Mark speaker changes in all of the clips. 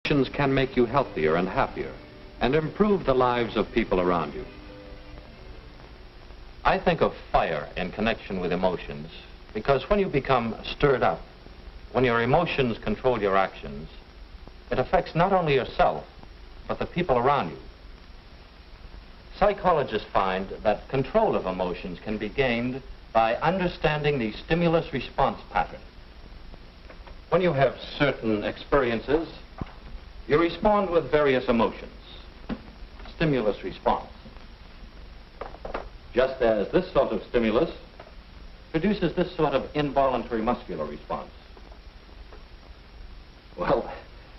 Speaker 1: Emotions can make you healthier and happier and improve the lives of people around you. I think of fire in connection with emotions because when you become stirred up, when your emotions control your actions, it affects not only yourself, but the people around you. Psychologists find that control of emotions can be gained by understanding the stimulus-response pattern. When you have certain experiences, you respond with various emotions. Stimulus response. Just as this sort of stimulus produces this sort of involuntary muscular response. Well,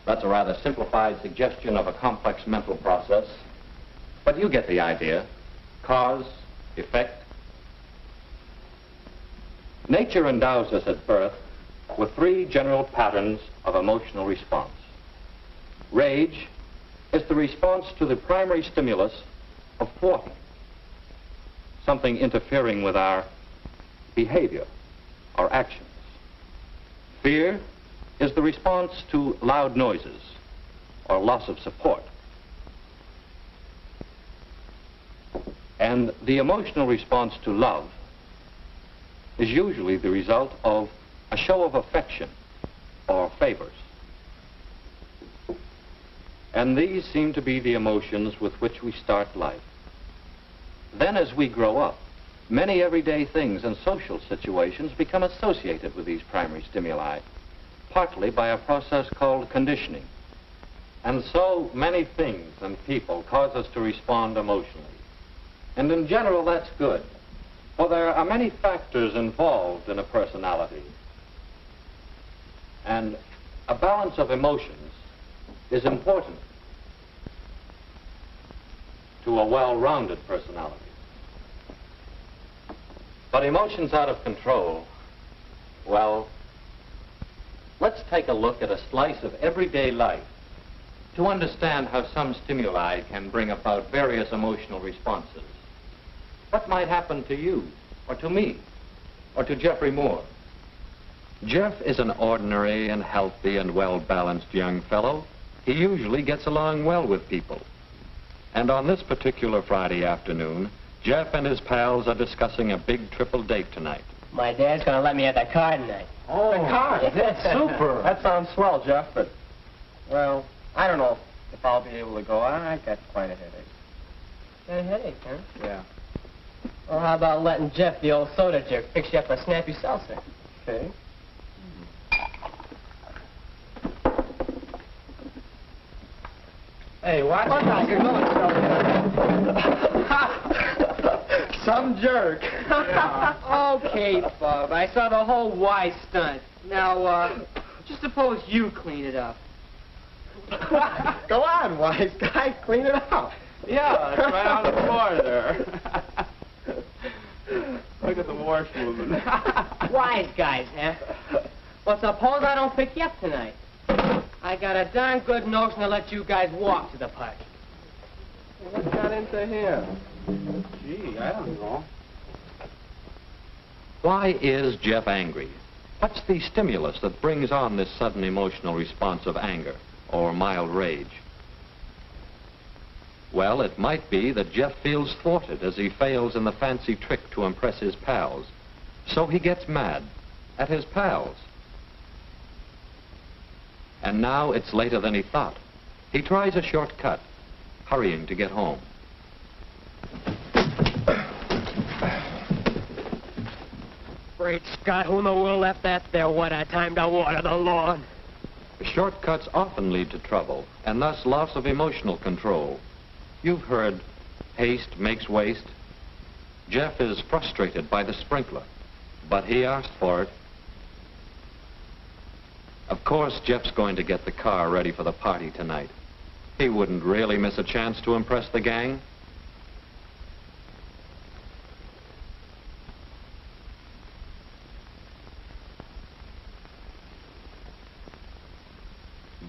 Speaker 1: that's a rather simplified suggestion of a complex mental process, but you get the idea. Cause, effect. Nature endows us at birth with three general patterns of emotional response. Rage is the response to the primary stimulus of thwarting, something interfering with our behavior, our actions. Fear is the response to loud noises or loss of support. And the emotional response to love is usually the result of a show of affection or favors. And these seem to be the emotions with which we start life. Then as we grow up, many everyday things and social situations become associated with these primary stimuli, partly by a process called conditioning. And so many things and people cause us to respond emotionally. And in general, that's good, for there are many factors involved in a personality. And a balance of emotions is important to a well-rounded personality. But emotions out of control, well, let's take a look at a slice of everyday life to understand how some stimuli can bring about various emotional responses. What might happen to you, or to me, or to Jeffrey Moore? Jeff is an ordinary and healthy and well-balanced young fellow. He usually gets along well with people. And on this particular Friday afternoon, Jeff and his pals are discussing a big triple date tonight.
Speaker 2: My dad's gonna let me have the car tonight.
Speaker 3: Oh, the car? That's super.
Speaker 4: That sounds swell, Jeff, but, well, I don't know if I'll be able to go. I got quite a headache.
Speaker 2: Got a headache, huh?
Speaker 4: Yeah.
Speaker 2: Well, how about letting Jeff, the old soda jerk, fix you up a snappy seltzer?
Speaker 4: Okay.
Speaker 3: Hey, watch
Speaker 4: What
Speaker 3: it.
Speaker 4: you're going Some jerk.
Speaker 3: Yeah.
Speaker 2: Okay, Bob, I saw the whole Y stunt. Now, just suppose you clean it up.
Speaker 4: Go on, wise guy. Clean it up.
Speaker 3: Yeah, it's right on the floor there. Look at the wash moving.
Speaker 2: Wise guys, huh? Well, suppose I don't pick you up tonight. I got a darn good notion to let you guys walk to the park.
Speaker 4: What got into him? Gee, I don't know.
Speaker 1: Why is Jeff angry? What's the stimulus that brings on this sudden emotional response of anger or mild rage? Well, it might be that Jeff feels thwarted as he fails in the fancy trick to impress his pals. So he gets mad at his pals. And now it's later than he thought. He tries a shortcut, hurrying to get home.
Speaker 2: Great Scott, who in the world left that there? What a time to water the lawn.
Speaker 1: Shortcuts often lead to trouble, and thus loss of emotional control. You've heard, haste makes waste. Jeff is frustrated by the sprinkler, but he asked for it. Of course, Jeff's going to get the car ready for the party tonight. He wouldn't really miss a chance to impress the gang.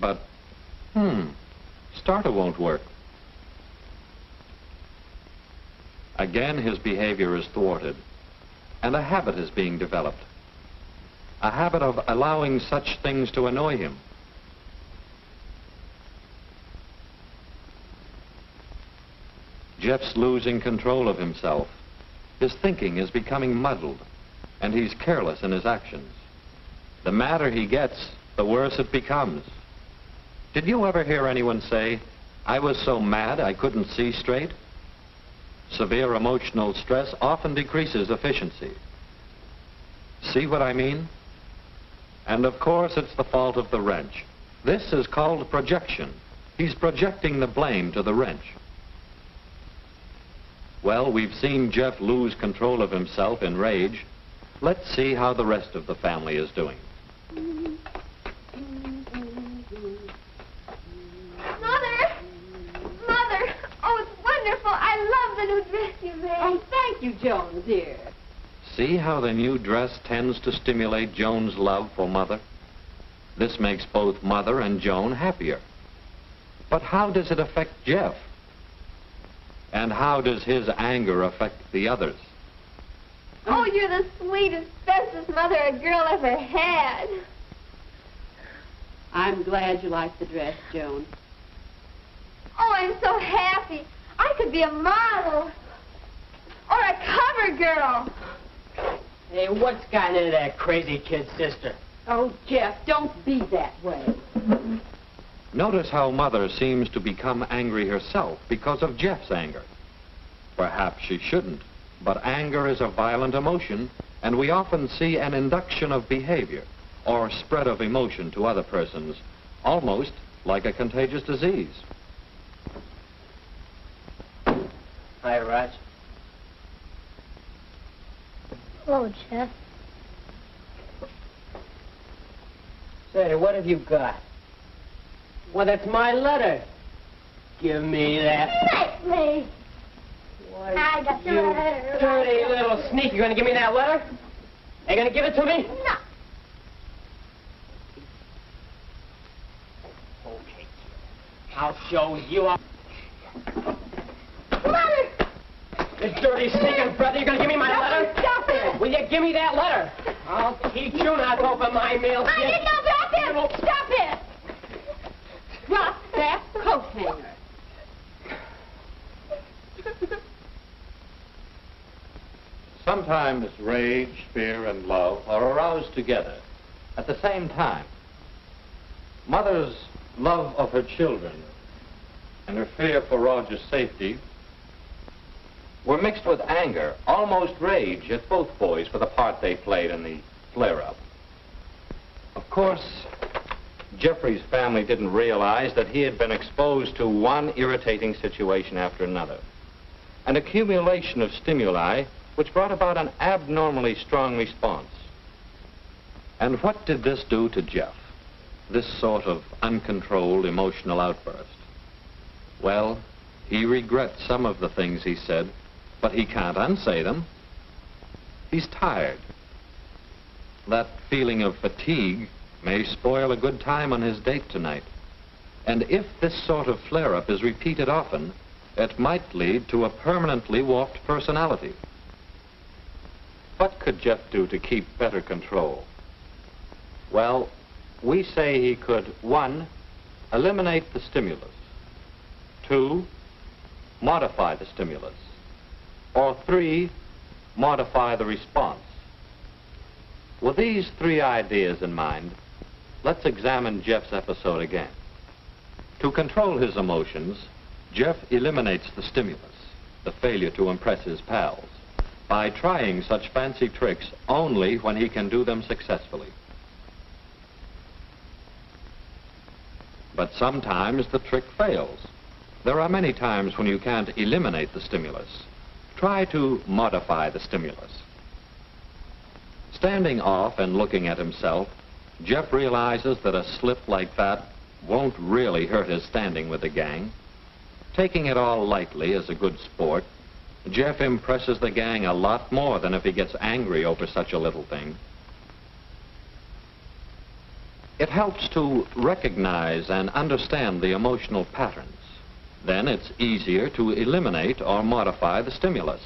Speaker 1: But, starter won't work. Again, his behavior is thwarted, and a habit is being developed. A habit of allowing such things to annoy him. Jeff's losing control of himself. His thinking is becoming muddled, and he's careless in his actions. The madder he gets, the worse it becomes. Did you ever hear anyone say, "I was so mad I couldn't see straight"? Severe emotional stress often decreases efficiency. See what I mean? And of course, it's the fault of the wrench. This is called projection. He's projecting the blame to the wrench. Well, we've seen Jeff lose control of himself in rage. Let's see how the rest of the family is doing.
Speaker 5: Mother! Mother! Oh, it's wonderful. I love the new dress you made.
Speaker 6: Oh, thank you, Joan, dear.
Speaker 1: See how the new dress tends to stimulate Joan's love for Mother? This makes both Mother and Joan happier. But how does it affect Jeff? And how does his anger affect the others?
Speaker 5: Oh, you're the sweetest, bestest mother a girl ever had.
Speaker 6: I'm glad you like the dress, Joan.
Speaker 5: Oh, I'm so happy. I could be a model. Or a cover girl.
Speaker 2: Hey, what's gotten into that crazy kid's sister?
Speaker 6: Oh, Jeff, don't be that way.
Speaker 1: Notice how Mother seems to become angry herself because of Jeff's anger. Perhaps she shouldn't, but anger is a violent emotion, and we often see an induction of behavior or spread of emotion to other persons, almost like a contagious disease.
Speaker 2: Hi, Raj.
Speaker 5: Hello, Jeff.
Speaker 2: Say, what have you got? Well, that's my letter. Give me that.
Speaker 5: Nicely.
Speaker 2: Why,
Speaker 5: I got your
Speaker 2: you
Speaker 5: letter.
Speaker 2: dirty little sneak. You gonna give me that letter? Are you gonna give it to me?
Speaker 5: No.
Speaker 2: Okay. I'll show you up.
Speaker 5: Mother!
Speaker 2: You dirty sneaking brother, you gonna give me my letter?
Speaker 5: Stop it!
Speaker 2: Will you give me that letter? I'll teach you not to open my mail.
Speaker 5: I didn't know about this!
Speaker 2: No.
Speaker 5: Stop it!
Speaker 6: Drop that coat hanger.
Speaker 1: Sometimes rage, fear, and love are aroused together at the same time. Mother's love of her children and her fear for Roger's safety were mixed with anger, almost rage, at both boys for the part they played in the flare-up. Of course, Jeffrey's family didn't realize that he had been exposed to one irritating situation after another, an accumulation of stimuli which brought about an abnormally strong response. And what did this do to Jeff, this sort of uncontrolled emotional outburst? Well, he regrets some of the things he said, but he can't unsay them. He's tired. That feeling of fatigue may spoil a good time on his date tonight. And if this sort of flare-up is repeated often, it might lead to a permanently warped personality. What could Jeff do to keep better control? Well, we say he could, 1, eliminate the stimulus, 2, modify the stimulus, or 3, modify the response. With these 3 ideas in mind, let's examine Jeff's episode again. To control his emotions, Jeff eliminates the stimulus, the failure to impress his pals, by trying such fancy tricks only when he can do them successfully. But sometimes the trick fails. There are many times when you can't eliminate the stimulus. Try to modify the stimulus. Standing off and looking at himself, Jeff realizes that a slip like that won't really hurt his standing with the gang. Taking it all lightly as a good sport, Jeff impresses the gang a lot more than if he gets angry over such a little thing. It helps to recognize and understand the emotional patterns. Then it's easier to eliminate or modify the stimulus.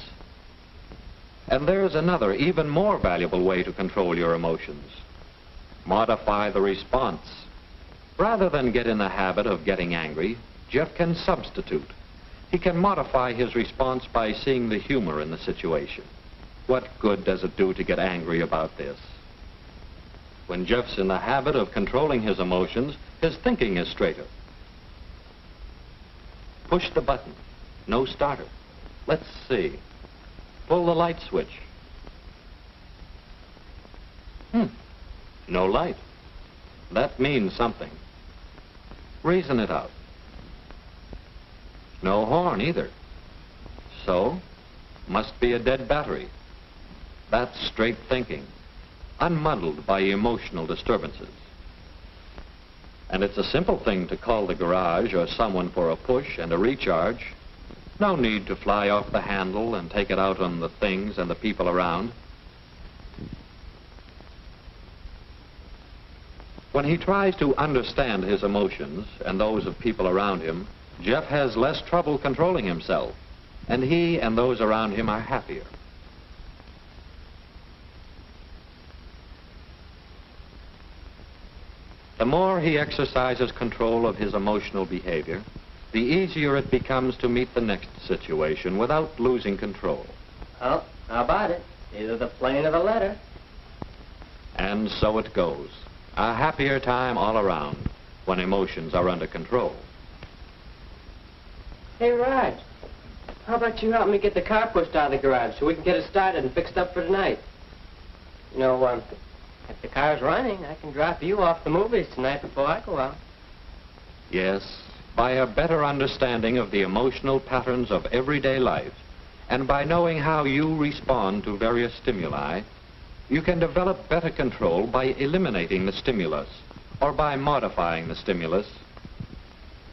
Speaker 1: And there's another, even more valuable way to control your emotions. Modify the response. Rather than get in the habit of getting angry, Jeff can substitute. He can modify his response by seeing the humor in the situation. What good does it do to get angry about this? When Jeff's in the habit of controlling his emotions, his thinking is straighter. Push the button. No starter. Let's see. Pull the light switch. No light. That means something. Reason it out. No horn either. So, must be a dead battery. That's straight thinking, unmuddled by emotional disturbances. And it's a simple thing to call the garage or someone for a push and a recharge. No need to fly off the handle and take it out on the things and the people around. When he tries to understand his emotions and those of people around him, Jeff has less trouble controlling himself, and he and those around him are happier. The more he exercises control of his emotional behavior, the easier it becomes to meet the next situation without losing control.
Speaker 2: Oh, how about it? Either the plane or the letter.
Speaker 1: And so it goes. A happier time all around when emotions are under control.
Speaker 2: Hey, Raj, how about you help me get the car pushed out of the garage so we can get it started and fixed up for tonight? You know, if the car's running, I can drop you off the movies tonight before I go out.
Speaker 1: Yes, by a better understanding of the emotional patterns of everyday life, and by knowing how you respond to various stimuli, you can develop better control by eliminating the stimulus, or by modifying the stimulus,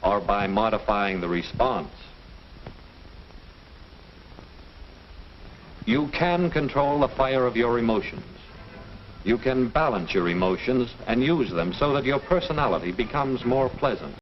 Speaker 1: or by modifying the response. You can control the fire of your emotions. You can balance your emotions and use them so that your personality becomes more pleasant.